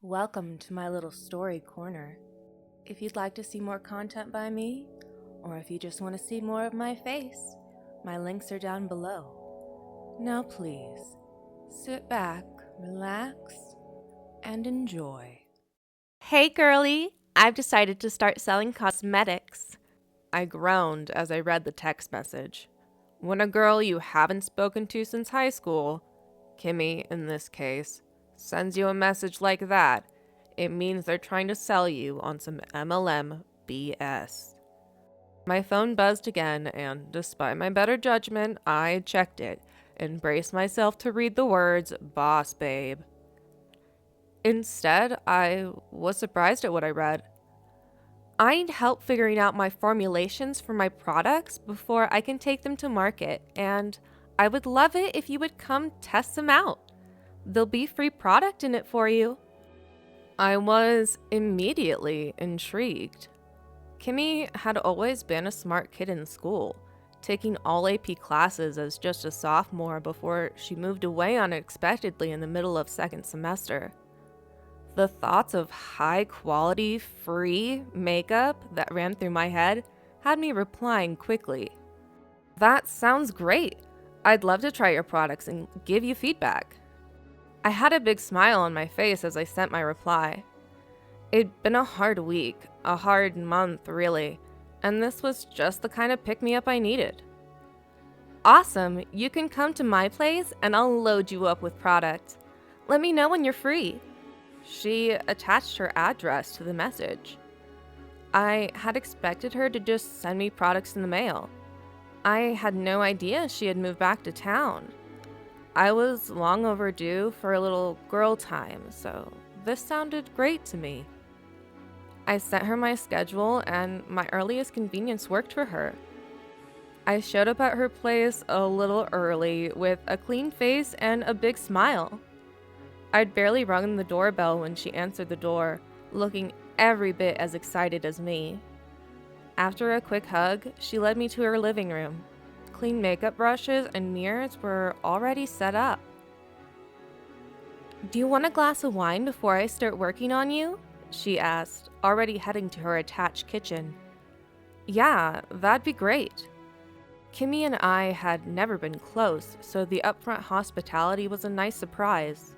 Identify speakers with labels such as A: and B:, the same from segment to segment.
A: Welcome to my little story corner. If you'd like to see more content by me, or if you just want to see more of my face, my links are down below. Now please, sit back, relax, and enjoy.
B: Hey girlie, I've decided to start selling cosmetics. I groaned as I read the text message. When a girl you haven't spoken to since high school, Kimmy in this case, sends you a message like that, it means they're trying to sell you on some MLM BS. My phone buzzed again, and despite my better judgment, I checked it and braced myself to read the words, "Boss babe." Instead, I was surprised at what I read. I need help figuring out my formulations for my products before I can take them to market, and I would love it if you would come test them out. There'll be free product in it for you. I was immediately intrigued. Kimmy had always been a smart kid in school, taking all AP classes as just a sophomore before she moved away unexpectedly in the middle of second semester. The thoughts of high-quality, free makeup that ran through my head had me replying quickly. "That sounds great. I'd love to try your products and give you feedback." I had a big smile on my face as I sent my reply. It'd been a hard week, a hard month really, and this was just the kind of pick-me-up I needed. "Awesome, you can come to my place and I'll load you up with product. Let me know when you're free." She attached her address to the message. I had expected her to just send me products in the mail. I had no idea she had moved back to town. I was long overdue for a little girl time, so this sounded great to me. I sent her my schedule, and my earliest convenience worked for her. I showed up at her place a little early with a clean face and a big smile. I'd barely rung the doorbell when she answered the door, looking every bit as excited as me. After a quick hug, she led me to her living room. Clean makeup brushes and mirrors were already set up. "Do you want a glass of wine before I start working on you?" she asked, already heading to her attached kitchen. "Yeah, that'd be great." Kimmy and I had never been close, so the upfront hospitality was a nice surprise.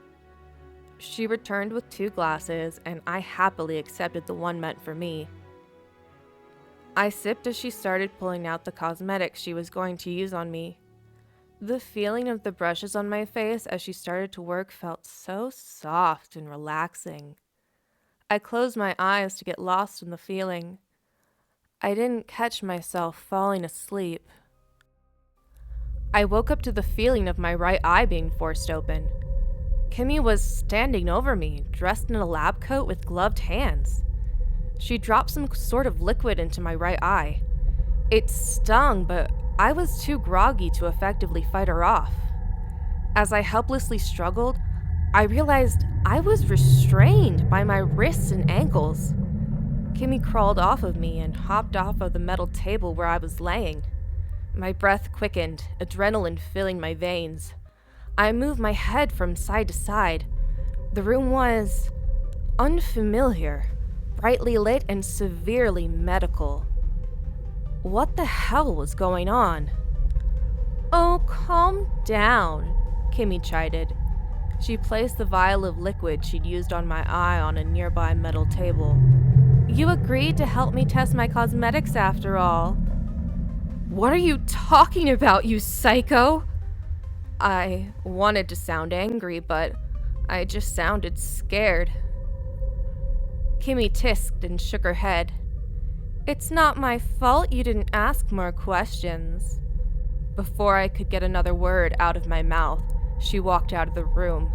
B: She returned with 2 glasses, and I happily accepted the one meant for me. I sipped as she started pulling out the cosmetics she was going to use on me. The feeling of the brushes on my face as she started to work felt so soft and relaxing. I closed my eyes to get lost in the feeling. I didn't catch myself falling asleep. I woke up to the feeling of my right eye being forced open. Kimmy was standing over me, dressed in a lab coat with gloved hands. She dropped some sort of liquid into my right eye. It stung, but I was too groggy to effectively fight her off. As I helplessly struggled, I realized I was restrained by my wrists and ankles. Kimmy crawled off of me and hopped off of the metal table where I was laying. My breath quickened, adrenaline filling my veins. I moved my head from side to side. The room was unfamiliar, brightly lit and severely medical. What the hell was going on? "Oh, calm down," Kimmy chided. She placed the vial of liquid she'd used on my eye on a nearby metal table. "You agreed to help me test my cosmetics after all." "What are you talking about, you psycho?" I wanted to sound angry, but I just sounded scared. Kimmy tisked and shook her head. "It's not my fault you didn't ask more questions." Before I could get another word out of my mouth, she walked out of the room,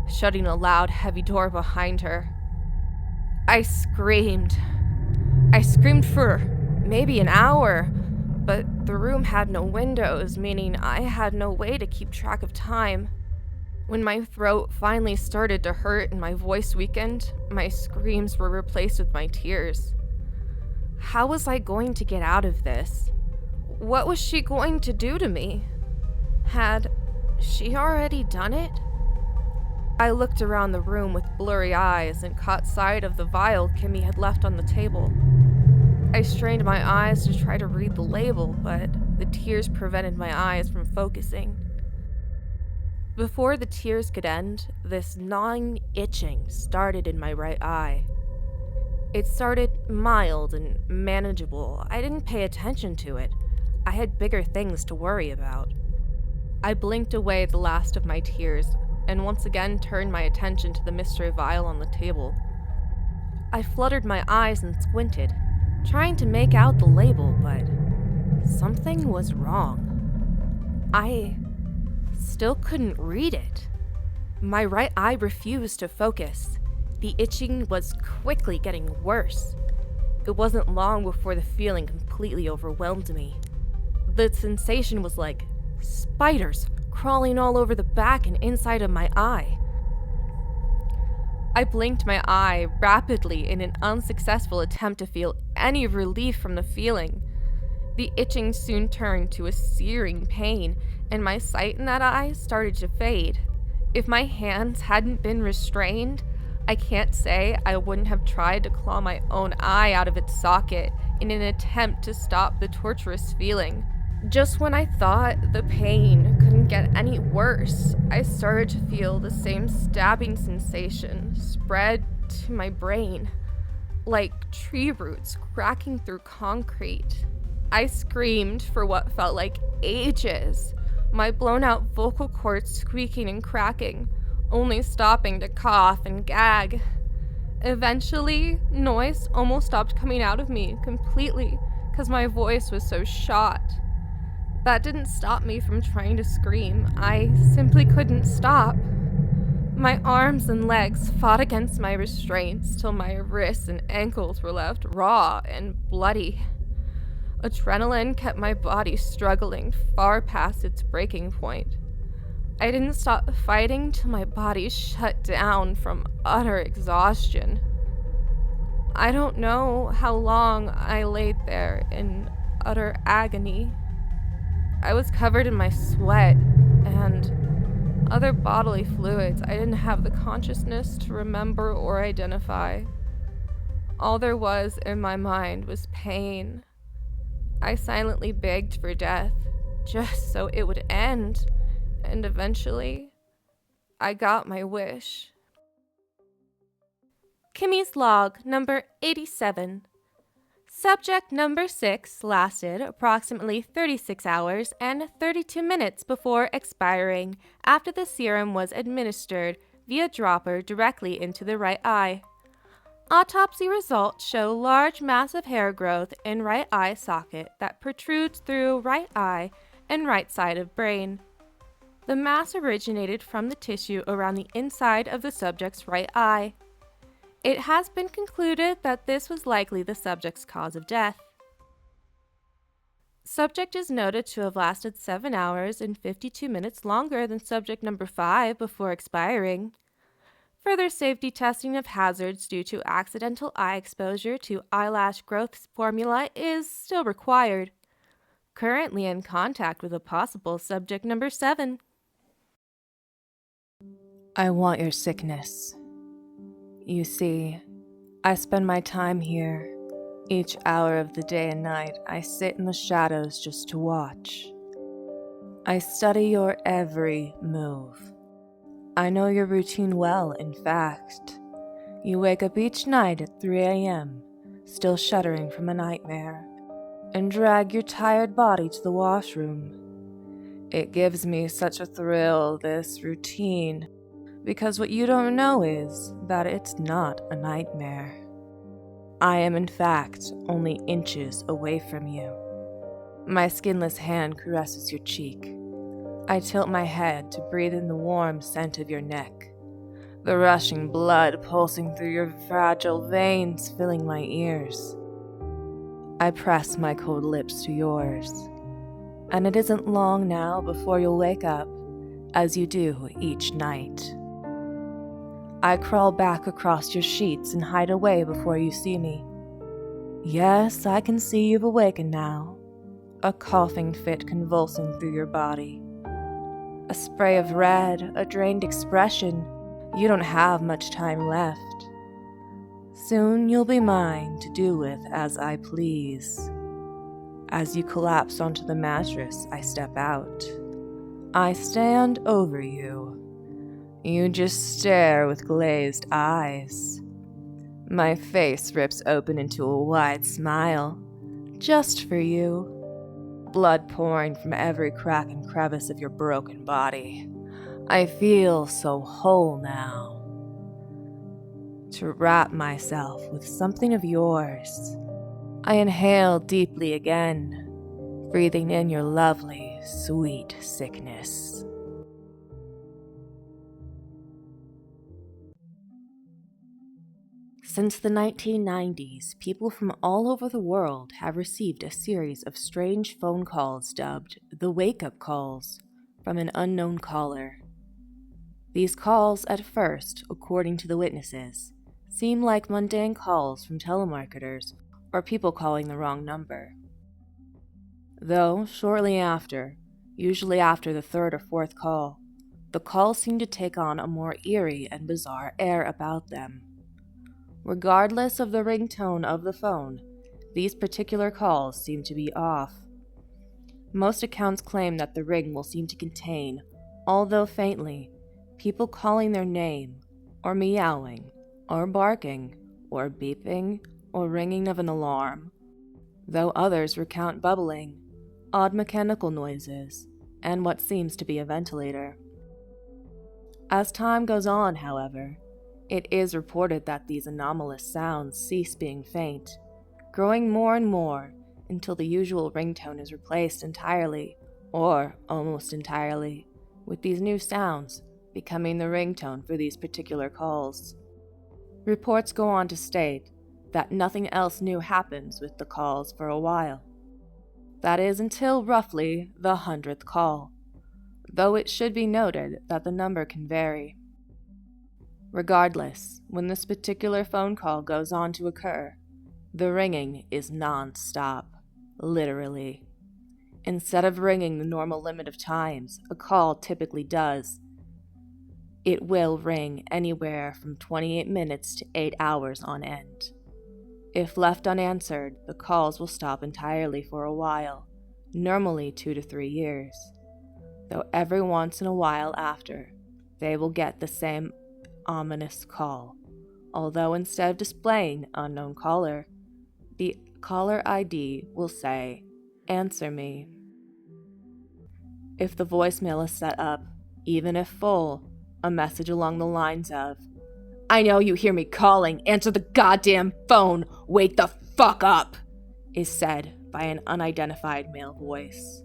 B: shutting a loud, heavy door behind her. I screamed. I screamed for maybe an hour, but the room had no windows, meaning I had no way to keep track of time. When my throat finally started to hurt and my voice weakened, my screams were replaced with my tears. How was I going to get out of this? What was she going to do to me? Had she already done it? I looked around the room with blurry eyes and caught sight of the vial Kimmy had left on the table. I strained my eyes to try to read the label, but the tears prevented my eyes from focusing. Before the tears could end, this gnawing itching started in my right eye. It started mild and manageable. I didn't pay attention to it. I had bigger things to worry about. I blinked away the last of my tears and once again turned my attention to the mystery vial on the table. I fluttered my eyes and squinted, trying to make out the label, but something was wrong. I still couldn't read it. My right eye refused to focus. The itching was quickly getting worse. It wasn't long before the feeling completely overwhelmed me. The sensation was like spiders crawling all over the back and inside of my eye. I blinked my eye rapidly in an unsuccessful attempt to feel any relief from the feeling. The itching soon turned to a searing pain, and my sight in that eye started to fade. If my hands hadn't been restrained, I can't say I wouldn't have tried to claw my own eye out of its socket in an attempt to stop the torturous feeling. Just when I thought the pain couldn't get any worse, I started to feel the same stabbing sensation spread to my brain, like tree roots cracking through concrete. I screamed for what felt like ages, my blown-out vocal cords squeaking and cracking, only stopping to cough and gag. Eventually, noise almost stopped coming out of me completely because my voice was so shot. That didn't stop me from trying to scream. I simply couldn't stop. My arms and legs fought against my restraints till my wrists and ankles were left raw and bloody. Adrenaline kept my body struggling far past its breaking point. I didn't stop fighting till my body shut down from utter exhaustion. I don't know how long I laid there in utter agony. I was covered in my sweat and other bodily fluids I didn't have the consciousness to remember or identify. All there was in my mind was pain. I silently begged for death, just so it would end, and eventually, I got my wish.
A: Kimmy's log number 87. Subject number 6 lasted approximately 36 hours and 32 minutes before expiring after the serum was administered via dropper directly into the right eye. Autopsy results show large mass of hair growth in right eye socket that protrudes through right eye and right side of brain. The mass originated from the tissue around the inside of the subject's right eye. It has been concluded that this was likely the subject's cause of death. Subject is noted to have lasted 7 hours and 52 minutes longer than subject number 5 before expiring. Further safety testing of hazards due to accidental eye exposure to eyelash growth formula is still required. Currently in contact with a possible subject number 7. I want your sickness. You see, I spend my time here. Each hour of the day and night, I sit in the shadows just to watch. I study your every move. I know your routine well, in fact. You wake up each night at 3 a.m., still shuddering from a nightmare, and drag your tired body to the washroom. It gives me such a thrill, this routine, because what you don't know is that it's not a nightmare. I am in fact only inches away from you. My skinless hand caresses your cheek. I tilt my head to breathe in the warm scent of your neck, the rushing blood pulsing through your fragile veins filling my ears. I press my cold lips to yours, and it isn't long now before you'll wake up, as you do each night. I crawl back across your sheets and hide away before you see me. Yes, I can see you've awakened now, a coughing fit convulsing through your body. A spray of red, a drained expression, You don't have much time left. Soon you'll be mine to do with as I please. As you collapse onto the mattress, I step out. I stand over you. You just stare with glazed eyes. My face rips open into a wide smile, just for you. Blood pouring from every crack and crevice of your broken body. I feel so whole now. To wrap myself with something of yours, I inhale deeply again, breathing in your lovely, sweet sickness. Since the 1990s, people from all over the world have received a series of strange phone calls dubbed the wake-up calls from an unknown caller. These calls, at first, according to the witnesses, seem like mundane calls from telemarketers or people calling the wrong number. Though, shortly after, usually after the third or fourth call, the calls seem to take on a more eerie and bizarre air about them. Regardless of the ringtone of the phone, these particular calls seem to be off. Most accounts claim that the ring will seem to contain, although faintly, people calling their name, or meowing, or barking, or beeping, or ringing of an alarm, though others recount bubbling, odd mechanical noises, and what seems to be a ventilator. As time goes on, however, it is reported that these anomalous sounds cease being faint, growing more and more until the usual ringtone is replaced entirely, or almost entirely, with these new sounds becoming the ringtone for these particular calls. Reports go on to state that nothing else new happens with the calls for a while. That is until roughly the 100th call, though it should be noted that the number can vary. Regardless, when this particular phone call goes on to occur, the ringing is non-stop, literally. Instead of ringing the normal limit of times a call typically does, it will ring anywhere from 28 minutes to 8 hours on end. If left unanswered, the calls will stop entirely for a while, normally 2 to 3 years, though every once in a while after, they will get the same ominous call, although instead of displaying unknown caller, the caller ID will say, "Answer me." If the voicemail is set up, even if full, a message along the lines of, "I know you hear me calling, answer the goddamn phone, wake the fuck up," is said by an unidentified male voice.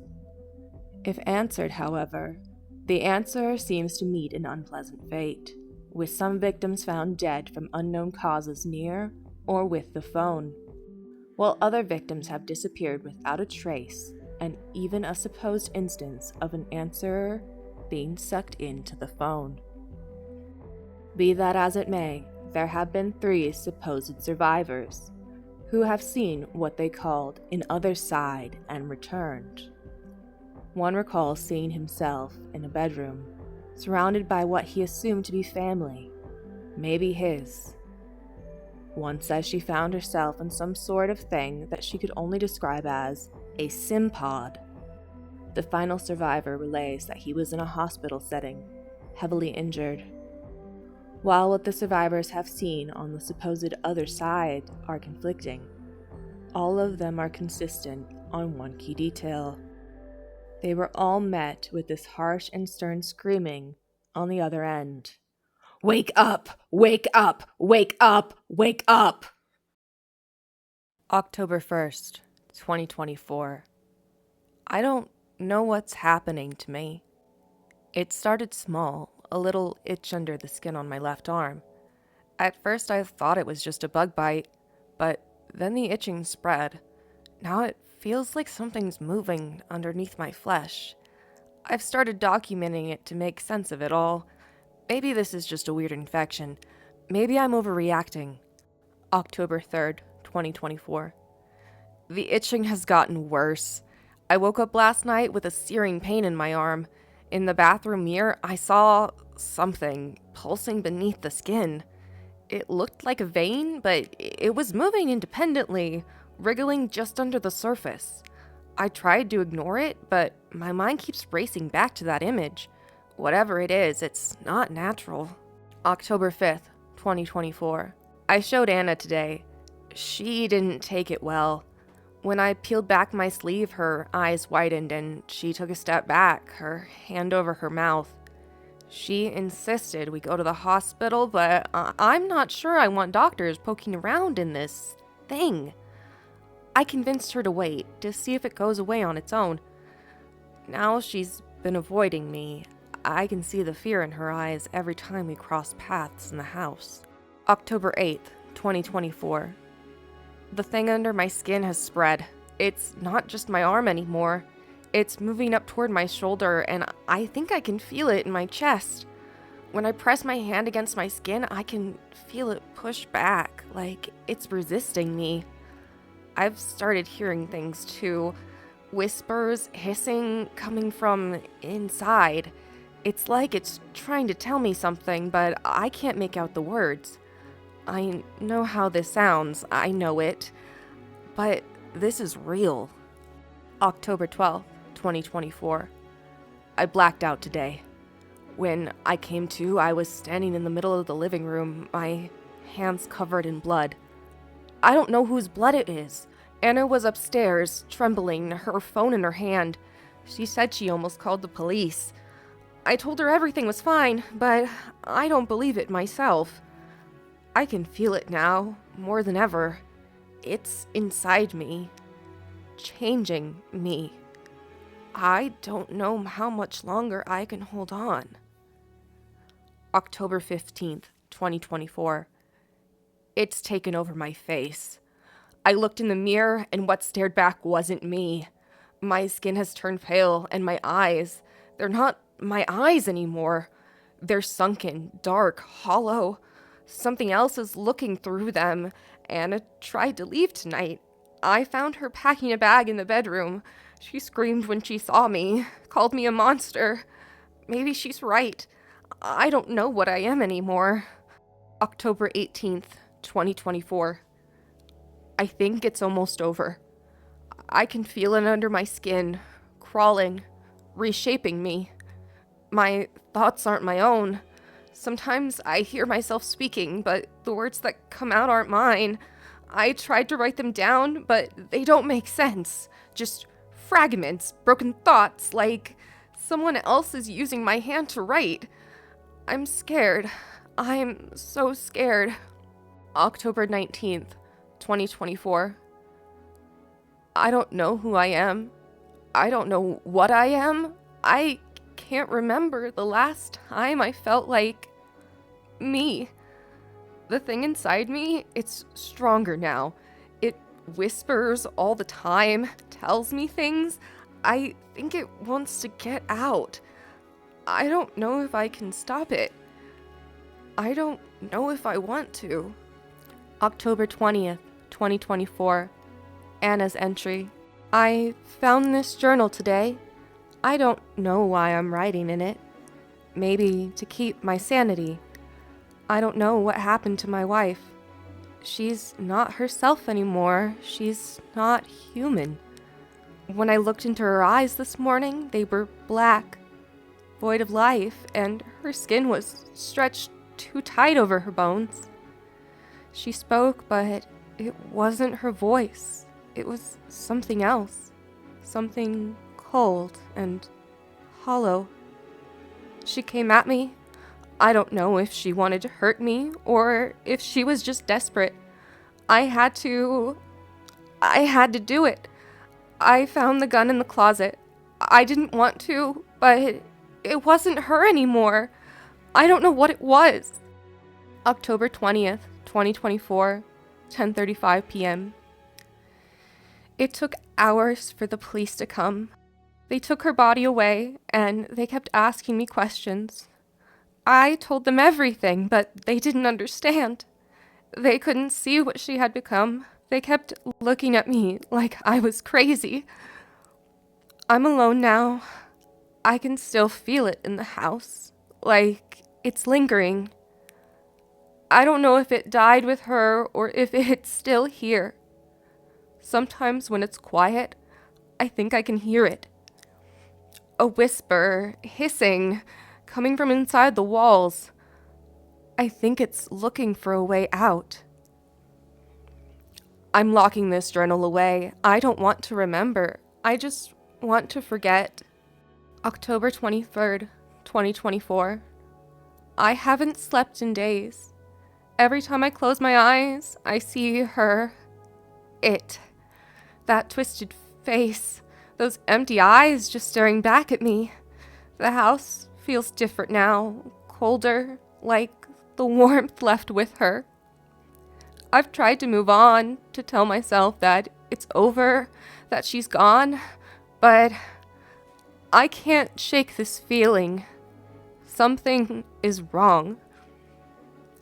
A: If answered, however, the answerer seems to meet an unpleasant fate, with some victims found dead from unknown causes near or with the phone, while other victims have disappeared without a trace, and even a supposed instance of an answerer being sucked into the phone. Be that as it may, there have been 3 supposed survivors who have seen what they called an other side and returned. One recalls seeing himself in a bedroom, surrounded by what he assumed to be family, maybe his. One says she found herself in some sort of thing that she could only describe as a sim pod. The final survivor relays that he was in a hospital setting, heavily injured. While what the survivors have seen on the supposed other side are conflicting, all of them are consistent on one key detail. They were all met with this harsh and stern screaming on the other end. "Wake up! Wake up! Wake up! Wake up!"
B: October 1st, 2024. I don't know what's happening to me. It started small, a little itch under the skin on my left arm. At first I thought it was just a bug bite, but then the itching spread. Now it feels like something's moving underneath my flesh. I've started documenting it to make sense of it all. Maybe this is just a weird infection. Maybe I'm overreacting. October 3rd, 2024. The itching has gotten worse. I woke up last night with a searing pain in my arm. In the bathroom mirror, I saw something pulsing beneath the skin. It looked like a vein, but it was moving independently, wriggling just under the surface. I tried to ignore it, but my mind keeps racing back to that image. Whatever it is, it's not natural. October 5th, 2024. I showed Anna today. She didn't take it well. When I peeled back my sleeve, her eyes widened and she took a step back, her hand over her mouth. She insisted we go to the hospital, but I'm not sure I want doctors poking around in this thing. I convinced her to wait, to see if it goes away on its own. Now she's been avoiding me. I can see the fear in her eyes every time we cross paths in the house. October 8th, 2024. The thing under my skin has spread. It's not just my arm anymore. It's moving up toward my shoulder, and I think I can feel it in my chest. When I press my hand against my skin, I can feel it push back, like it's resisting me. I've started hearing things too. Whispers, hissing, coming from inside. It's like it's trying to tell me something, but I can't make out the words. I know how this sounds, I know it, but this is real. October 12th, 2024. I blacked out today. When I came to, I was standing in the middle of the living room, my hands covered in blood. I don't know whose blood it is. Anna was upstairs, trembling, her phone in her hand. She said she almost called the police. I told her everything was fine, but I don't believe it myself. I can feel it now, more than ever. It's inside me, changing me. I don't know how much longer I can hold on. October 15th, 2024. It's taken over my face. I looked in the mirror, and what stared back wasn't me. My skin has turned pale, and my eyes, they're not my eyes anymore. They're sunken, dark, hollow. Something else is looking through them. Anna tried to leave tonight. I found her packing a bag in the bedroom. She screamed when she saw me, called me a monster. Maybe she's right. I don't know what I am anymore. October 18th, 2024. I think it's almost over. I can feel it under my skin, crawling, reshaping me. My thoughts aren't my own. Sometimes I hear myself speaking, but the words that come out aren't mine. I tried to write them down, but they don't make sense. Just fragments, broken thoughts, like someone else is using my hand to write. I'm scared. I'm so scared. October 19th, 2024. I don't know who I am. I don't know what I am. I can't remember the last time I felt like me. The thing inside me, it's stronger now. It whispers all the time, tells me things. I think it wants to get out. I don't know if I can stop it. I don't know if I want to. October 20th, 2024. Anna's entry. I found this journal today. I don't know why I'm writing in it. Maybe to keep my sanity. I don't know what happened to my wife. She's not herself anymore. She's not human. When I looked into her eyes this morning, they were black, void of life, and her skin was stretched too tight over her bones. She spoke, but it wasn't her voice. It was something else. Something cold and hollow. She came at me. I don't know if she wanted to hurt me or if she was just desperate. I had to do it. I found the gun in the closet. I didn't want to, but it wasn't her anymore. I don't know what it was. October 20th, 2024, 10:35 p.m. It took hours for the police to come. They took her body away, and they kept asking me questions. I told them everything, but they didn't understand. They couldn't see what she had become. They kept looking at me like I was crazy. I'm alone now. I can still feel it in the house, like It's lingering. I don't know if it died with her or if it's still here. Sometimes when it's quiet, I think I can hear it. A whisper, hissing, coming from inside the walls. I think it's looking for a way out. I'm locking this journal away. I don't want to remember. I just want to forget. October 23rd, 2024. I haven't slept in days. Every time I close my eyes, I see her. It. That twisted face. Those empty eyes just staring back at me. The house feels different now. Colder, like the warmth left with her. I've tried to move on, to tell myself that it's over, that she's gone, but I can't shake this feeling. Something is wrong.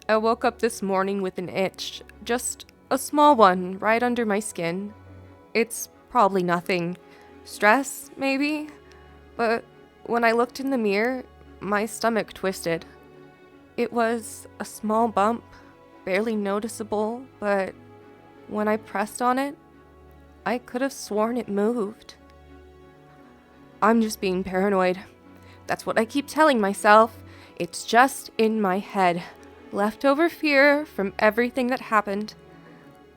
B: I woke up this morning with an itch, just a small one right under my skin. It's probably nothing. Stress, maybe? But when I looked in the mirror, my stomach twisted. It was a small bump, barely noticeable, but when I pressed on it, I could have sworn it moved. I'm just being paranoid. That's what I keep telling myself. It's just in my head. Leftover fear from everything that happened.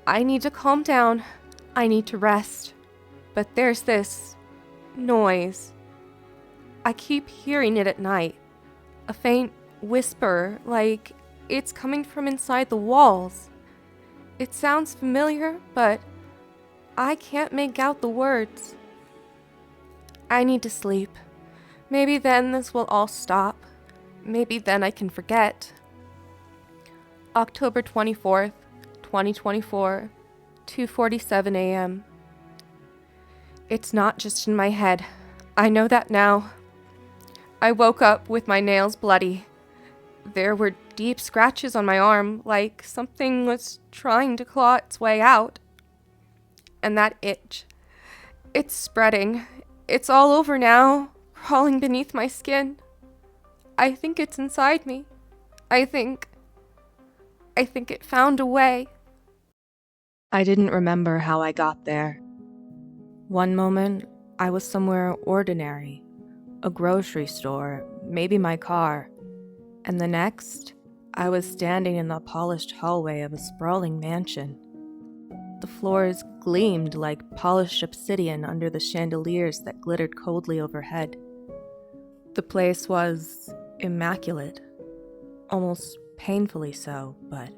B: I need to calm down. I need to rest. But there's this noise. I keep hearing it at night. A faint whisper, like it's coming from inside the walls. It sounds familiar, but I can't make out the words. I need to sleep. Maybe then this will all stop. Maybe then I can forget. October 24th, 2024, 2:47 a.m. It's not just in my head. I know that now. I woke up with my nails bloody. There were deep scratches on my arm, like something was trying to claw its way out. And that itch. It's spreading. It's all over now, crawling beneath my skin. I think it's inside me. I think it found a way.
A: I didn't remember how I got there. One moment, I was somewhere ordinary, a grocery store, maybe my car, and the next, I was standing in the polished hallway of a sprawling mansion. The floors gleamed like polished obsidian under the chandeliers that glittered coldly overhead. The place was immaculate, almost painfully so, but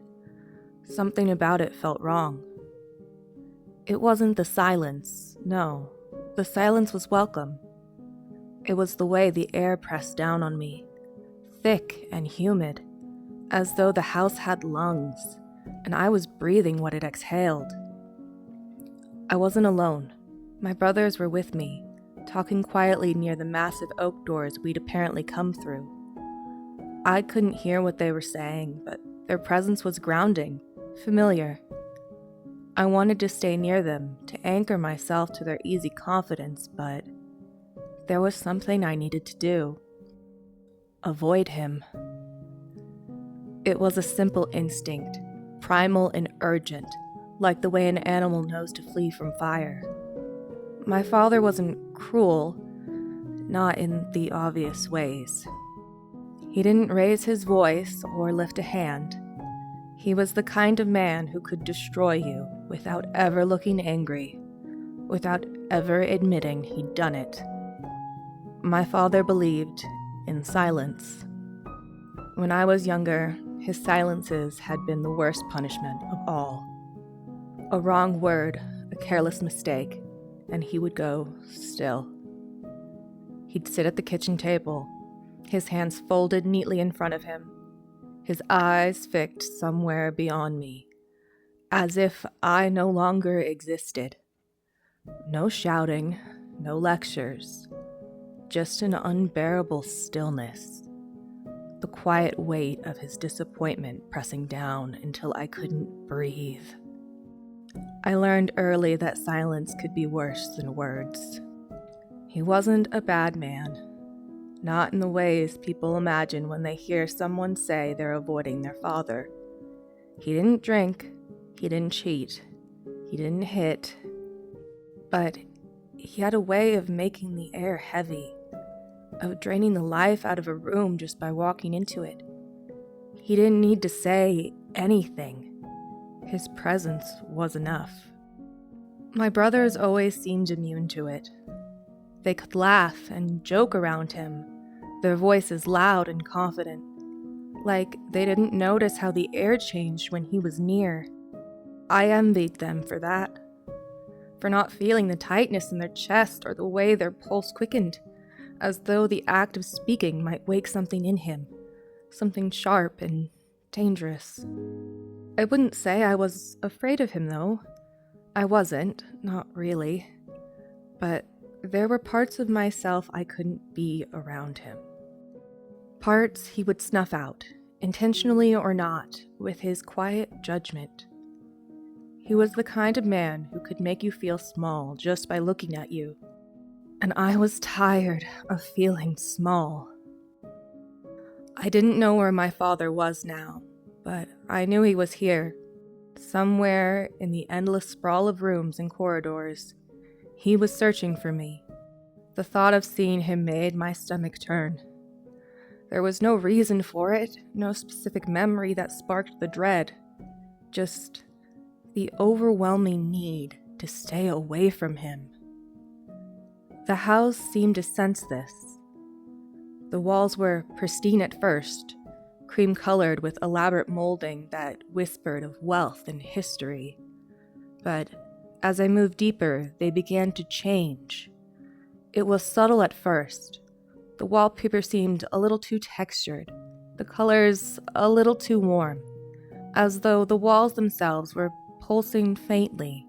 A: something about it felt wrong. It wasn't the silence, no. The silence was welcome. It was the way the air pressed down on me, thick and humid, as though the house had lungs, and I was breathing what it exhaled. I wasn't alone. My brothers were with me, talking quietly near the massive oak doors we'd apparently come through. I couldn't hear what they were saying, but their presence was grounding, familiar. I wanted to stay near them, to anchor myself to their easy confidence, but there was something I needed to do. Avoid him. It was a simple instinct, primal and urgent, like the way an animal knows to flee from fire. My father wasn't cruel, not in the obvious ways. He didn't raise his voice or lift a hand. He was the kind of man who could destroy you without ever looking angry, without ever admitting he'd done it. My father believed in silence. When I was younger, his silences had been the worst punishment of all. A wrong word, a careless mistake, and he would go still. He'd sit at the kitchen table, his hands folded neatly in front of him, his eyes fixed somewhere beyond me, as if I no longer existed. No shouting, no lectures, just an unbearable stillness, the quiet weight of his disappointment pressing down until I couldn't breathe. I learned early that silence could be worse than words. He wasn't a bad man. not in the ways people imagine when they hear someone say they're avoiding their father. He didn't drink, he didn't cheat, he didn't hit, but he had a way of making the air heavy, of draining the life out of a room just by walking into it. He didn't need to say anything. His presence was enough. My brothers always seemed immune to it. They could laugh and joke around him, their voices loud and confident, like they didn't notice how the air changed when he was near. I envied them for that, for not feeling the tightness in their chest or the way their pulse quickened, as though the act of speaking might wake something in him, something sharp and dangerous. I wouldn't say I was afraid of him, though. I wasn't, not really. But there were parts of myself I couldn't be around him. Parts he would snuff out, intentionally or not, with his quiet judgment. He was the kind of man who could make you feel small just by looking at you. And I was tired of feeling small. I didn't know where my father was now, but I knew he was here. Somewhere in the endless sprawl of rooms and corridors, he was searching for me. The thought of seeing him made my stomach turn. There was no reason for it, no specific memory that sparked the dread. Just the overwhelming need to stay away from him. The house seemed to sense this. The walls were pristine at first, cream-colored with elaborate molding that whispered of wealth and history. But as I moved deeper, they began to change. It was subtle at first. The wallpaper seemed a little too textured, the colors a little too warm, as though the walls themselves were pulsing faintly.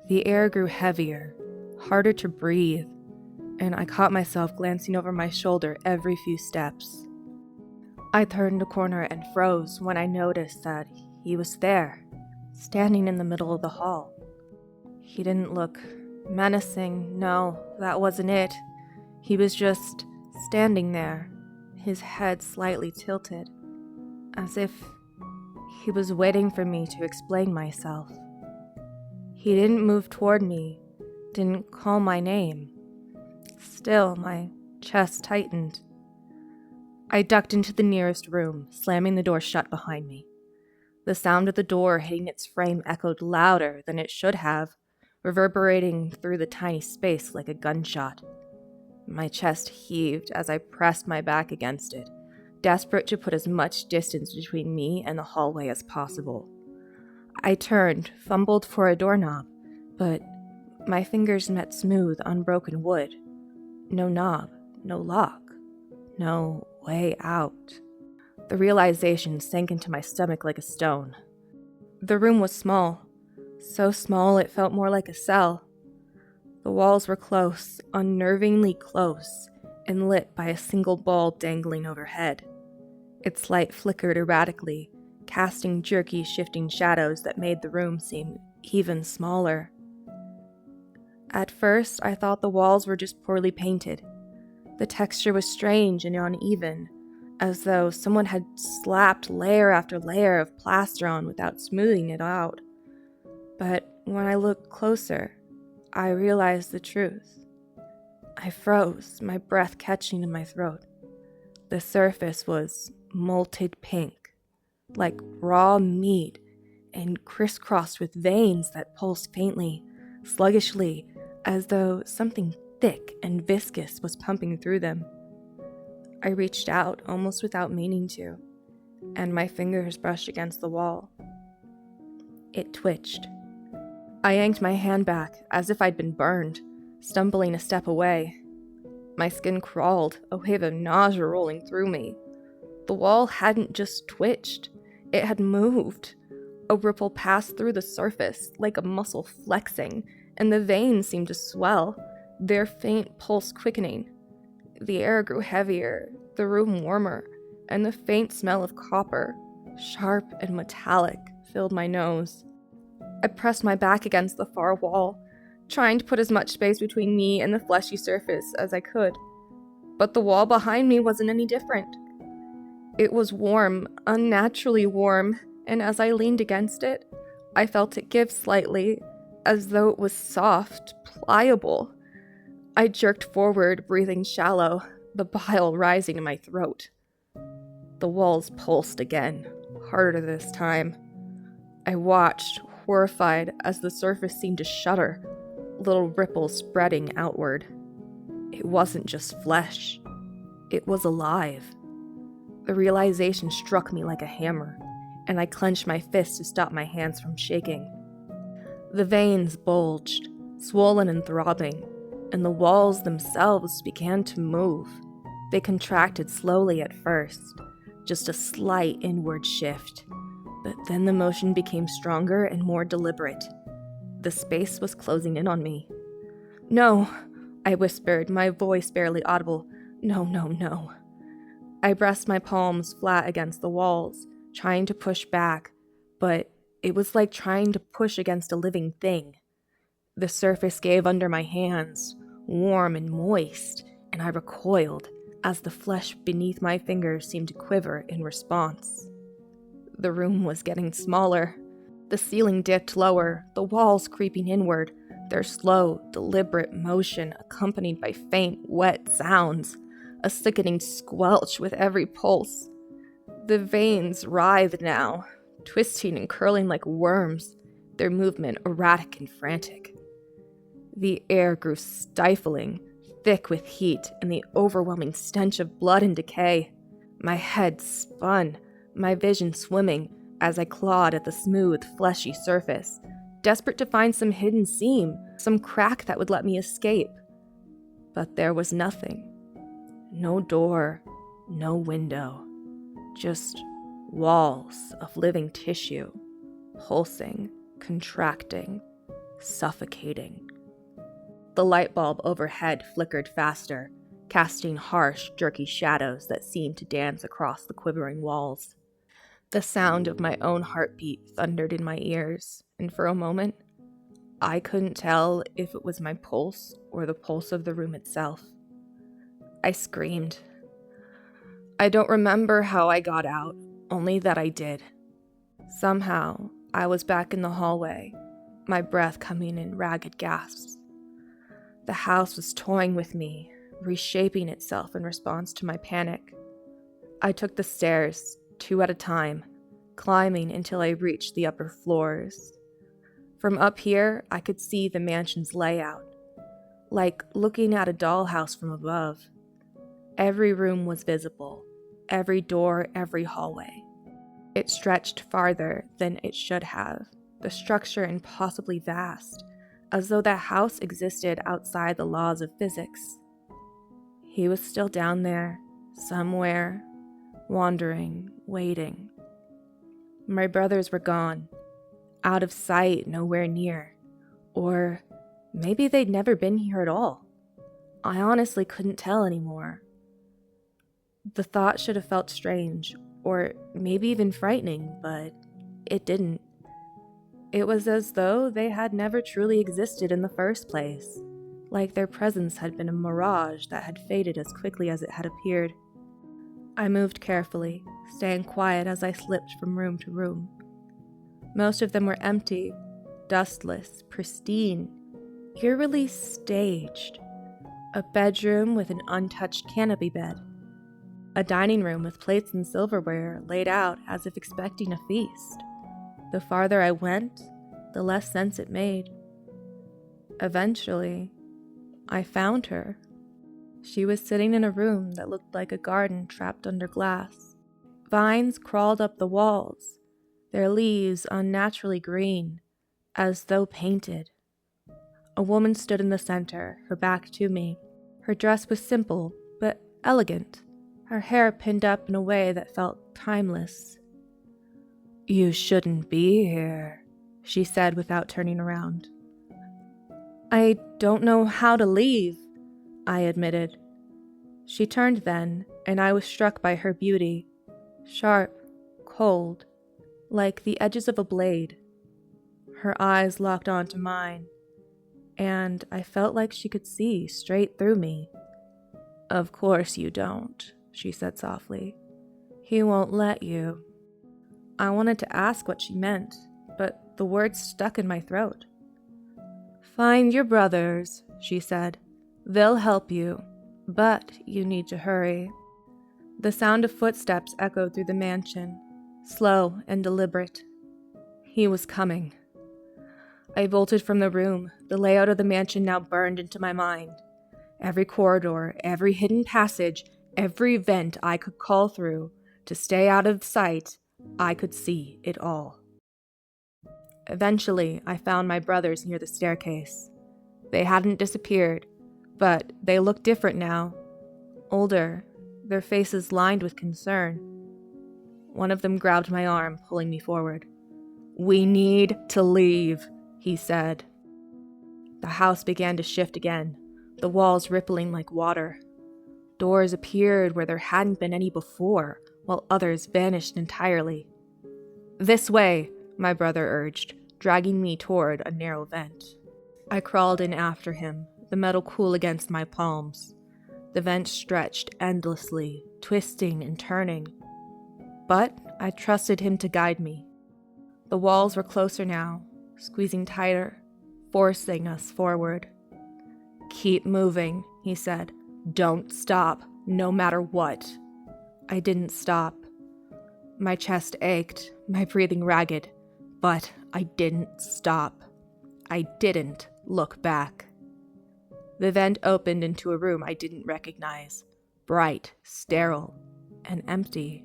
A: The air grew heavier, harder to breathe, and I caught myself glancing over my shoulder every few steps. I turned a corner and froze when I noticed that he was there, standing in the middle of the hall. He didn't look menacing, no, that wasn't it. He was just standing there, his head slightly tilted, as if he was waiting for me to explain myself. He didn't move toward me, didn't call my name. Still, my chest tightened. I ducked into the nearest room, slamming the door shut behind me. The sound of the door hitting its frame echoed louder than it should have, reverberating through the tiny space like a gunshot. My chest heaved as I pressed my back against it, desperate to put as much distance between me and the hallway as possible. I turned, fumbled for a doorknob, but my fingers met smooth, unbroken wood. No knob, no lock, no way out. The realization sank into my stomach like a stone. The room was small, so small it felt more like a cell. The walls were close, unnervingly close, and lit by a single bulb dangling overhead. Its light flickered erratically, casting jerky, shifting shadows that made the room seem even smaller. At first, I thought the walls were just poorly painted. The texture was strange and uneven, as though someone had slapped layer after layer of plaster on without smoothing it out. But when I looked closer, I realized the truth. I froze, my breath catching in my throat. The surface was molted pink, like raw meat, and crisscrossed with veins that pulsed faintly, sluggishly, as though something thick and viscous was pumping through them. I reached out, almost without meaning to, and my fingers brushed against the wall. It twitched. I yanked my hand back, as if I'd been burned, stumbling a step away. My skin crawled, a wave of nausea rolling through me. The wall hadn't just twitched, it had moved. A ripple passed through the surface, like a muscle flexing, and the veins seemed to swell, their faint pulse quickening. The air grew heavier, the room warmer, and the faint smell of copper, sharp and metallic, filled my nose. I pressed my back against the far wall, trying to put as much space between me and the fleshy surface as I could.
B: But the wall behind me wasn't any different. It was warm, unnaturally warm, and as I leaned against it, I felt it give slightly, as though it was soft, pliable. I jerked forward, breathing shallow, the bile rising in my throat. The walls pulsed again, harder this time. I watched, horrified, as the surface seemed to shudder, little ripples spreading outward. It wasn't just flesh. It was alive. The realization struck me like a hammer, and I clenched my fist to stop my hands from shaking. The veins bulged, swollen and throbbing, and the walls themselves began to move. They contracted slowly at first, just a slight inward shift, but then the motion became stronger and more deliberate. The space was closing in on me. "No," I whispered, my voice barely audible. "No, no, no." I pressed my palms flat against the walls, trying to push back, but it was like trying to push against a living thing. The surface gave under my hands, warm and moist, and I recoiled as the flesh beneath my fingers seemed to quiver in response. The room was getting smaller. The ceiling dipped lower, the walls creeping inward, their slow, deliberate motion accompanied by faint, wet sounds, a sickening squelch with every pulse. The veins writhed now, twisting and curling like worms, their movement erratic and frantic. The air grew stifling, thick with heat and the overwhelming stench of blood and decay. My head spun, my vision swimming, as I clawed at the smooth, fleshy surface, desperate to find some hidden seam, some crack that would let me escape. But there was nothing. No door, no window, just walls of living tissue, pulsing, contracting, suffocating. The light bulb overhead flickered faster, casting harsh, jerky shadows that seemed to dance across the quivering walls. The sound of my own heartbeat thundered in my ears, and for a moment, I couldn't tell if it was my pulse or the pulse of the room itself. I screamed. I don't remember how I got out, only that I did. Somehow, I was back in the hallway, my breath coming in ragged gasps. The house was toying with me, reshaping itself in response to my panic. I took the stairs, 2 at a time, climbing until I reached the upper floors. From up here, I could see the mansion's layout, like looking at a dollhouse from above. Every room was visible, every door, every hallway. It stretched farther than it should have, the structure impossibly vast, as though that house existed outside the laws of physics. He was still down there, somewhere, wandering, waiting. My brothers were gone, out of sight, nowhere near. Or maybe they'd never been here at all. I honestly couldn't tell anymore. The thought should have felt strange, or maybe even frightening, but it didn't. It was as though they had never truly existed in the first place, like their presence had been a mirage that had faded as quickly as it had appeared. I moved carefully, staying quiet as I slipped from room to room. Most of them were empty, dustless, pristine, eerily staged. A bedroom with an untouched canopy bed. A dining room with plates and silverware laid out as if expecting a feast. The farther I went, the less sense it made. Eventually, I found her. She was sitting in a room that looked like a garden trapped under glass. Vines crawled up the walls, their leaves unnaturally green, as though painted. A woman stood in the center, her back to me. Her dress was simple, but elegant, her hair pinned up in a way that felt timeless. "You shouldn't be here," she said without turning around. "I don't know how to leave," I admitted. She turned then, and I was struck by her beauty, sharp, cold, like the edges of a blade. Her eyes locked onto mine, and I felt like she could see straight through me.
A: Of course you don't, she said softly. He won't let you. I wanted to ask what she meant, but the words stuck in my throat. Find your brothers, she said. They'll help you, but you need to hurry. The sound of footsteps echoed through the mansion, slow and deliberate. He was coming. I bolted from the room, the layout of the mansion now burned into my mind. Every corridor, every hidden passage, every vent I could call through to stay out of sight, I could see it all. Eventually, I found my brothers near the staircase. They hadn't disappeared, but they looked different now. Older, their faces lined with concern. One of them grabbed my arm, pulling me forward. We need to leave, he said. The house began to shift again, the walls rippling like water. Doors appeared where there hadn't been any before, while others vanished entirely. This way, my brother urged, dragging me toward a narrow vent. I crawled in after him, the metal cool against my palms. The vent stretched endlessly, twisting and turning. But I trusted him to guide me. The walls were closer now, squeezing tighter, forcing us forward. Keep moving, he said. Don't stop, no matter what. I didn't stop. My chest ached, my breathing ragged, but I didn't stop. I didn't look back. The vent opened into a room I didn't recognize, bright, sterile, and empty.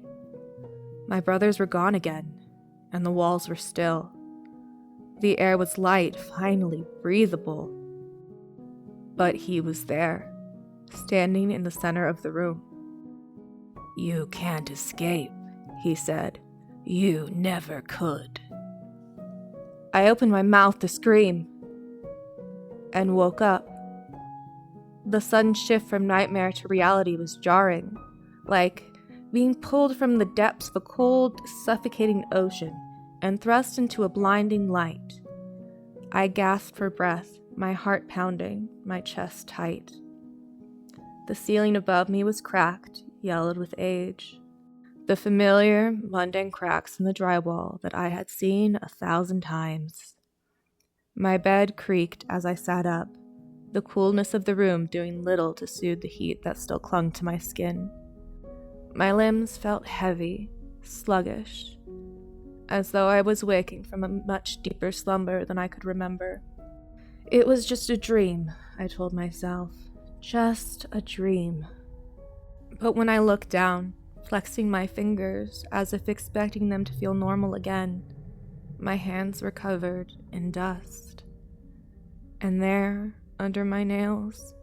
A: My brothers were gone again, and the walls were still. The air was light, finally breathable. But he was there, standing in the center of the room. You can't escape, he said. You never could. I opened my mouth to scream, and woke up. The sudden shift from nightmare to reality was jarring, like being pulled from the depths of a cold, suffocating ocean and thrust into a blinding light. I gasped for breath, my heart pounding, my chest tight. The ceiling above me was cracked, yellowed with age. The familiar, mundane cracks in the drywall that I had seen 1,000 times. My bed creaked as I sat up, the coolness of the room doing little to soothe the heat that still clung to my skin. My limbs felt heavy, sluggish, as though I was waking from a much deeper slumber than I could remember. It was just a dream, I told myself. Just a dream. But when I looked down, flexing my fingers as if expecting them to feel normal again, my hands were covered in dust. And there, under my nails,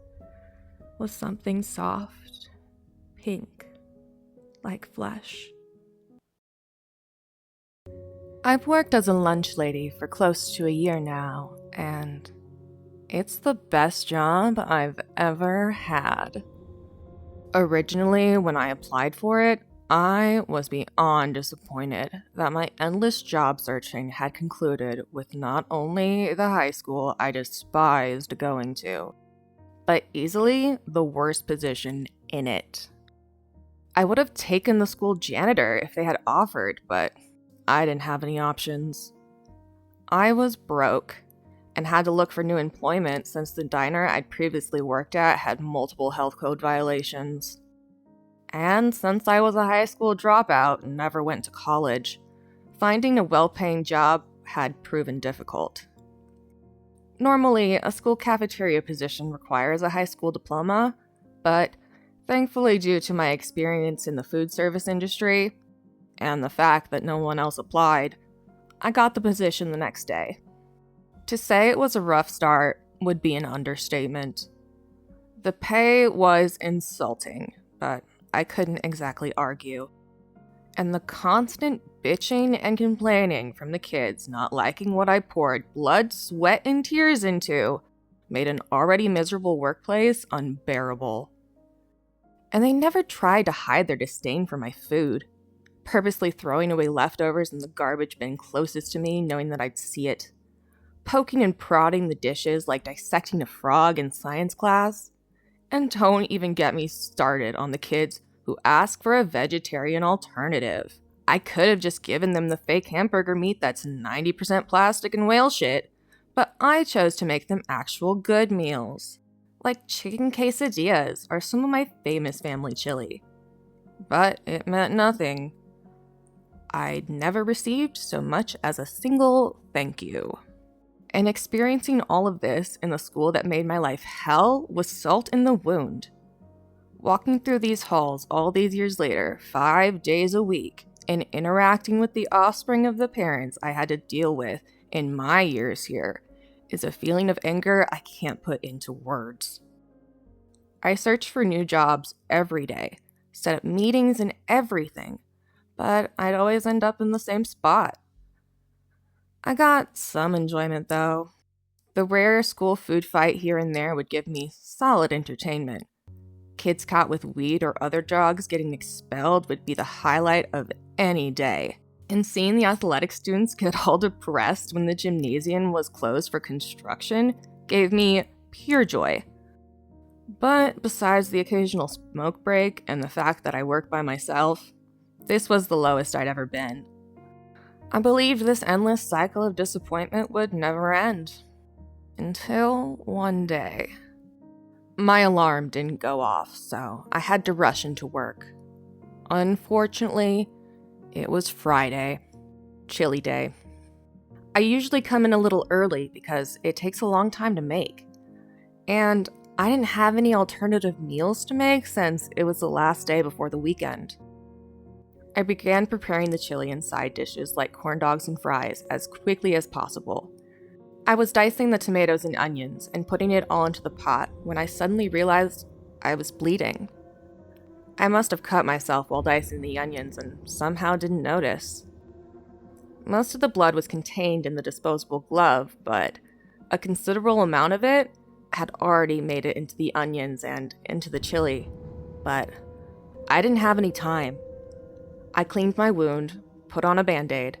A: was something soft, pink, like flesh. I've worked as a lunch lady for close to a year now, and it's the best job I've ever had. Originally, when I applied for it, I was beyond disappointed that my endless job searching had concluded with not only the high school I despised going to, but easily the worst position in it. I would have taken the school janitor if they had offered, but I didn't have any options. I was broke and had to look for new employment since the diner I'd previously worked at had multiple health code violations. And since I was a high school dropout and never went to college, finding a well-paying job had proven difficult. Normally, a school cafeteria position requires a high school diploma, but thankfully due to my experience in the food service industry, and the fact that no one else applied, I got the position the next day. To say it was a rough start would be an understatement. The pay was insulting, but I couldn't exactly argue. And the constant bitching and complaining from the kids not liking what I poured blood, sweat, and tears into made an already miserable workplace unbearable. And they never tried to hide their disdain for my food, purposely throwing away leftovers in the garbage bin closest to me knowing that I'd see it, poking and prodding the dishes like dissecting a frog in science class,
B: And don't even get me started on the kids who ask for a vegetarian alternative. I could have just given them the fake hamburger meat that's 90% plastic and whale shit, but I chose to make them actual good meals. Like chicken quesadillas are some of my famous family chili. But it meant nothing. I'd never received so much as a single thank you. And experiencing all of this in the school that made my life hell was salt in the wound. Walking through these halls all these years later, 5 days a week, and interacting with the offspring of the parents I had to deal with in my years here is a feeling of anger I can't put into words. I searched for new jobs every day, set up meetings and everything, but I'd always end up in the same spot. I got some enjoyment though. The rare school food fight here and there would give me solid entertainment. Kids caught with weed or other drugs getting expelled would be the highlight of any day. And seeing the athletic students get all depressed when the gymnasium was closed for construction gave me pure joy. But besides the occasional smoke break and the fact that I worked by myself, this was the lowest I'd ever been. I believed this endless cycle of disappointment would never end. Until one day. My alarm didn't go off, so I had to rush into work. Unfortunately, it was Friday. Chili day. I usually come in a little early because it takes a long time to make. And I didn't have any alternative meals to make since it was the last day before the weekend. I began preparing the chili and side dishes like corn dogs and fries as quickly as possible. I was dicing the tomatoes and onions and putting it all into the pot when I suddenly realized I was bleeding. I must have cut myself while dicing the onions and somehow didn't notice. Most of the blood was contained in the disposable glove, but a considerable amount of it had already made it into the onions and into the chili. But I didn't have any time. I cleaned my wound, put on a Band-Aid,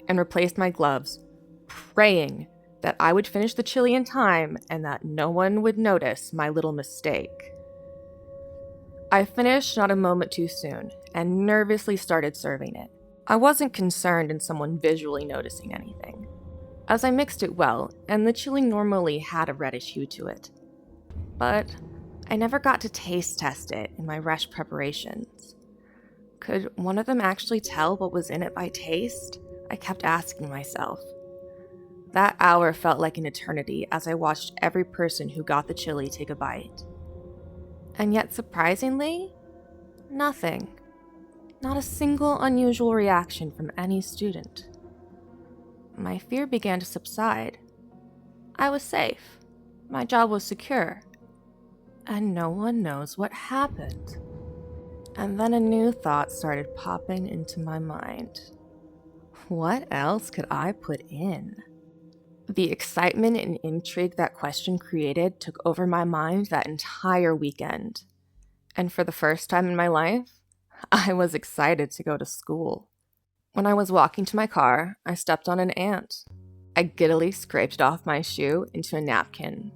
B: and replaced my gloves, praying that I would finish the chili in time and that no one would notice my little mistake. I finished not a moment too soon and nervously started serving it. I wasn't concerned in someone visually noticing anything, as I mixed it well and the chili normally had a reddish hue to it. But I never got to taste test it in my rush preparations. Could one of them actually tell what was in it by taste? I kept asking myself. That hour felt like an eternity as I watched every person who got the chili take a bite. And yet, surprisingly, nothing. Not a single unusual reaction from any student. My fear began to subside. I was safe. My job was secure. And no one knows what happened. And then a new thought started popping into my mind. What else could I put in? The excitement and intrigue that question created took over my mind that entire weekend. And for the first time in my life, I was excited to go to school. When I was walking to my car, I stepped on an ant. I giddily scraped it off my shoe into a napkin.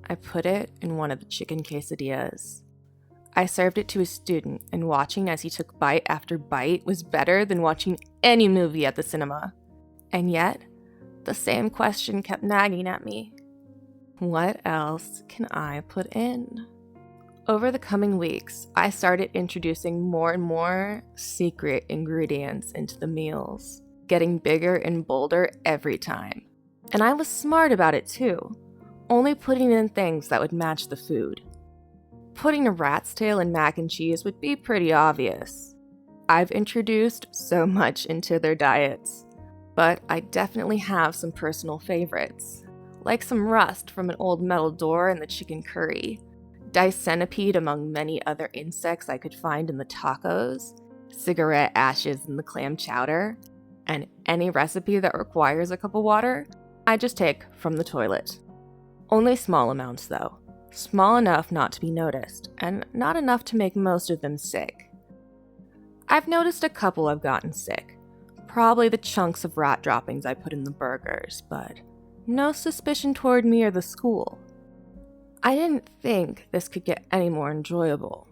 B: I put it in one of the chicken quesadillas. I served it to a student, and watching as he took bite after bite was better than watching any movie at the cinema. And yet, the same question kept nagging at me. What else can I put in? Over the coming weeks, I started introducing more and more secret ingredients into the meals, getting bigger and bolder every time. And I was smart about it too, only putting in things that would match the food. Putting a rat's tail in mac and cheese would be pretty obvious. I've introduced so much into their diets, but I definitely have some personal favorites, like some rust from an old metal door in the chicken curry, diced centipede among many other insects I could find in the tacos, cigarette ashes in the clam chowder, and any recipe that requires a cup of water, I just take from the toilet. Only small amounts though. Small enough not to be noticed, and not enough to make most of them sick. I've noticed a couple have gotten sick, probably the chunks of rat droppings I put in the burgers, but no suspicion toward me or the school. I didn't think this could get any more enjoyable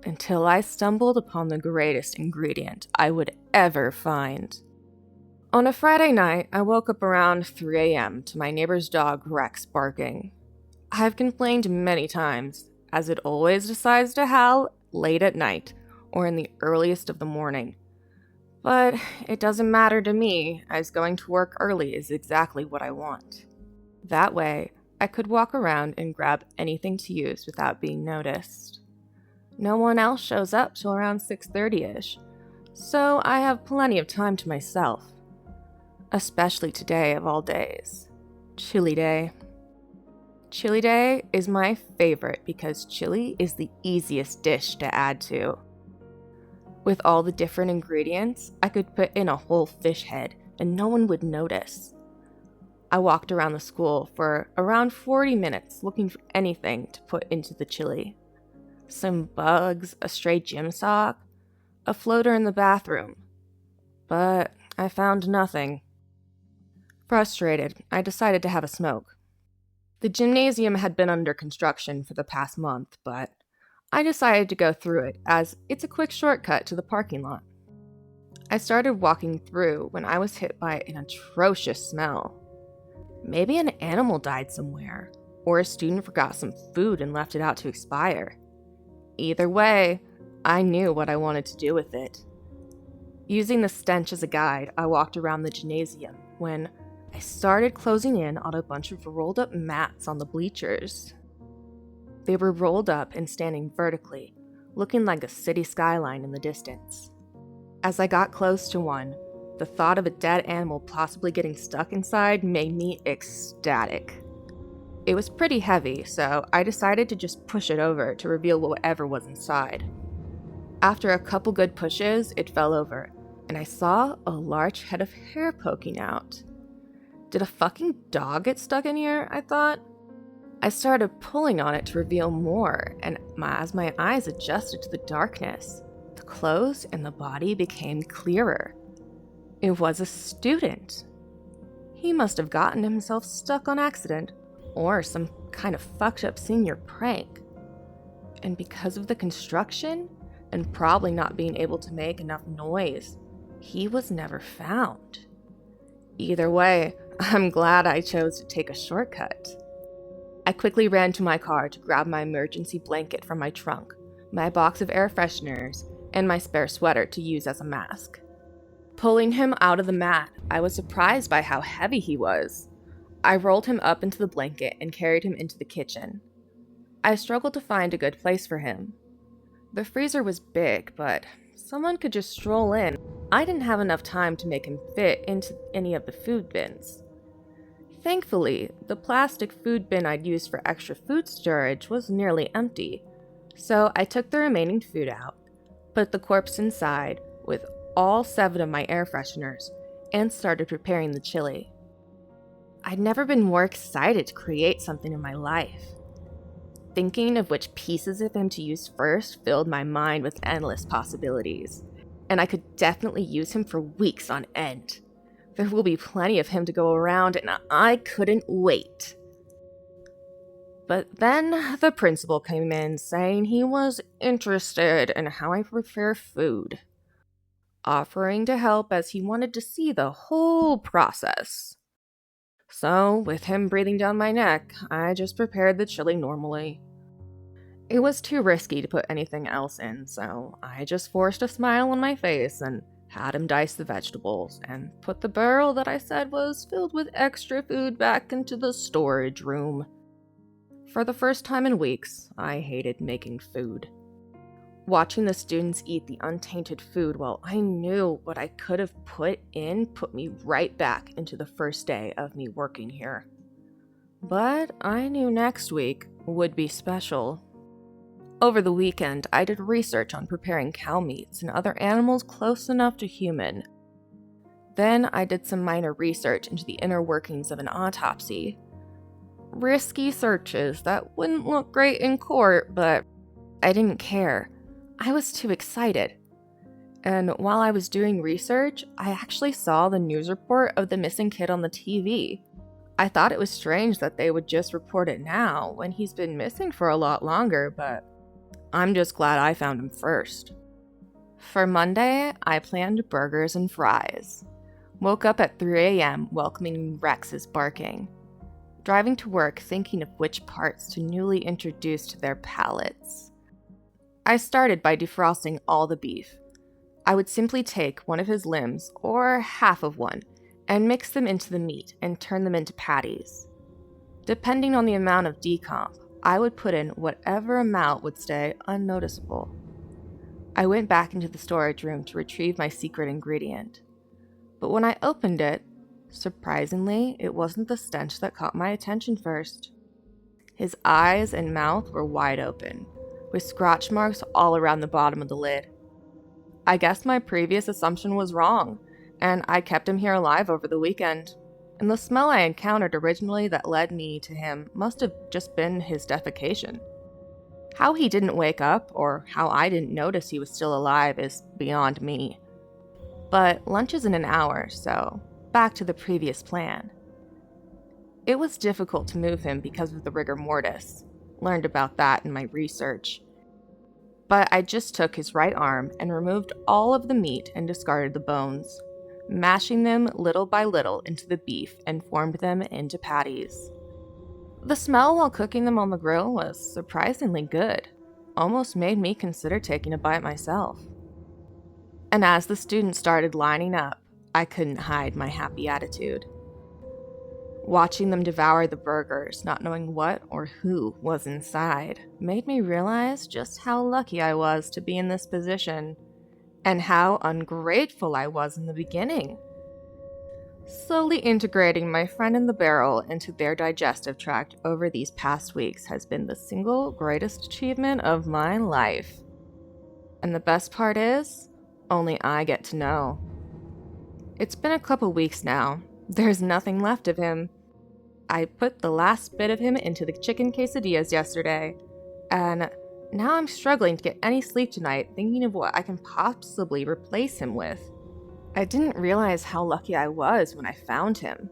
B: until I stumbled upon the greatest ingredient I would ever find. On a Friday night, I woke up around 3 a.m. to my neighbor's dog Rex barking. I've complained many times, as it always decides to howl late at night or in the earliest of the morning. But it doesn't matter to me, as going to work early is exactly what I want. That way, I could walk around and grab anything to use without being noticed. No one else shows up till around 6:30ish, so I have plenty of time to myself. Especially today of all days, Chili Day. Chili Day is my favorite because chili is the easiest dish to add to. With all the different ingredients, I could put in a whole fish head and no one would notice. I walked around the school for around 40 minutes looking for anything to put into the chili. Some bugs, a stray gym sock, a floater in the bathroom. But I found nothing. Frustrated, I decided to have a smoke. The gymnasium had been under construction for the past month, but I decided to go through it as it's a quick shortcut to the parking lot. I started walking through when I was hit by an atrocious smell. Maybe an animal died somewhere, or a student forgot some food and left it out to expire. Either way, I knew what I wanted to do with it. Using the stench as a guide, I walked around the gymnasium when I started closing in on a bunch of rolled up mats on the bleachers. They were rolled up and standing vertically, looking like a city skyline in the distance. As I got close to one, the thought of a dead animal possibly getting stuck inside made me ecstatic. It was pretty heavy, so I decided to just push it over to reveal whatever was inside. After a couple good pushes, it fell over, and I saw a large head of hair poking out. Did a fucking dog get stuck in here? I thought. I started pulling on it to reveal more, and as my eyes adjusted to the darkness, the clothes and the body became clearer. It was a student. He must have gotten himself stuck on accident, or some kind of fucked up senior prank. And because of the construction, and probably not being able to make enough noise, he was never found. Either way, I'm glad I chose to take a shortcut. I quickly ran to my car to grab my emergency blanket from my trunk, my box of air fresheners, and my spare sweater to use as a mask. Pulling him out of the mat, I was surprised by how heavy he was. I rolled him up into the blanket and carried him into the kitchen. I struggled to find a good place for him. The freezer was big, but someone could just stroll in. I didn't have enough time to make him fit into any of the food bins. Thankfully, the plastic food bin I'd used for extra food storage was nearly empty, so I took the remaining food out, put the corpse inside with all 7 of my air fresheners, and started preparing the chili. I'd never been more excited to create something in my life. Thinking of which pieces of him to use first filled my mind with endless possibilities, and I could definitely use him for weeks on end. There will be plenty of him to go around, and I couldn't wait. But then the principal came in saying he was interested in how I prepare food, offering to help as he wanted to see the whole process. So, with him breathing down my neck, I just prepared the chili normally. It was too risky to put anything else in, so I just forced a smile on my face and had him dice the vegetables and put the barrel that I said was filled with extra food back into the storage room. For the first time in weeks, I hated making food. Watching the students eat the untainted food while I knew what I could have put in put me right back into the first day of me working here. But I knew next week would be special. Over the weekend, I did research on preparing cow meats and other animals close enough to human. Then I did some minor research into the inner workings of an autopsy. Risky searches that wouldn't look great in court, but I didn't care. I was too excited. And while I was doing research, I actually saw the news report of the missing kid on the TV. I thought it was strange that they would just report it now when he's been missing for a lot longer, but I'm just glad I found him first. For Monday, I planned burgers and fries. Woke up at 3 a.m. welcoming Rex's barking. Driving to work thinking of which parts to newly introduce to their palates. I started by defrosting all the beef. I would simply take one of his limbs, or half of one, and mix them into the meat and turn them into patties. Depending on the amount of decomp, I would put in whatever amount would stay unnoticeable. I went back into the storage room to retrieve my secret ingredient. But when I opened it, surprisingly, it wasn't the stench that caught my attention first. His eyes and mouth were wide open, with scratch marks all around the bottom of the lid. I guess my previous assumption was wrong, and I kept him here alive over the weekend. And the smell I encountered originally that led me to him must have just been his defecation. How he didn't wake up, or how I didn't notice he was still alive, is beyond me. But lunch is in an hour, so back to the previous plan. It was difficult to move him because of the rigor mortis. Learned about that in my research. But I just took his right arm and removed all of the meat and discarded the bones, mashing them little by little into the beef and formed them into patties. The smell while cooking them on the grill was surprisingly good, almost made me consider taking a bite myself. And as the students started lining up, I couldn't hide my happy attitude. Watching them devour the burgers, not knowing what or who was inside, made me realize just how lucky I was to be in this position, and how ungrateful I was in the beginning. Slowly integrating my friend in the barrel into their digestive tract over these past weeks has been the single greatest achievement of my life. And the best part is, only I get to know. It's been a couple weeks now. There's nothing left of him. I put the last bit of him into the chicken quesadillas yesterday, and now I'm struggling to get any sleep tonight thinking of what I can possibly replace him with. I didn't realize how lucky I was when I found him.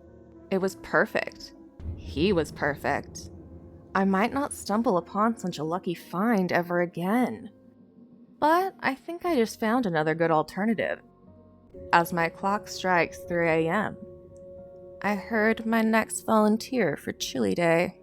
B: It was perfect. He was perfect. I might not stumble upon such a lucky find ever again. But I think I just found another good alternative. As my clock strikes 3 a.m., I heard my next volunteer for Chili Day.